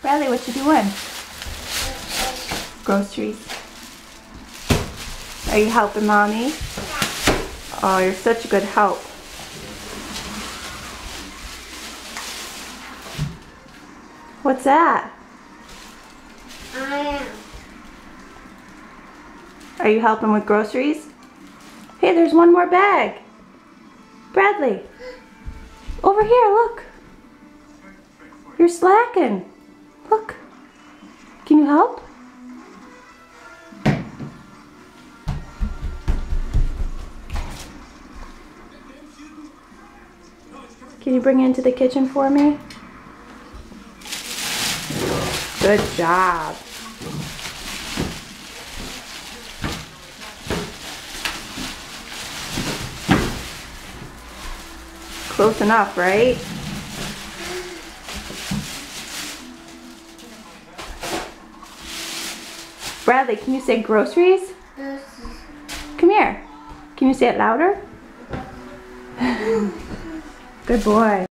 Bradley, what you doing? Groceries. Are you helping Mommy? Oh, you're such a good help. What's that? I am. Are you helping with groceries? Hey, there's one more bag. Bradley, over here, look. You're slacking. Look. Can you help? Can you bring it into the kitchen for me? Good job. Close enough, right? Bradley, can you say groceries? Come here. Can you say it louder? Good boy.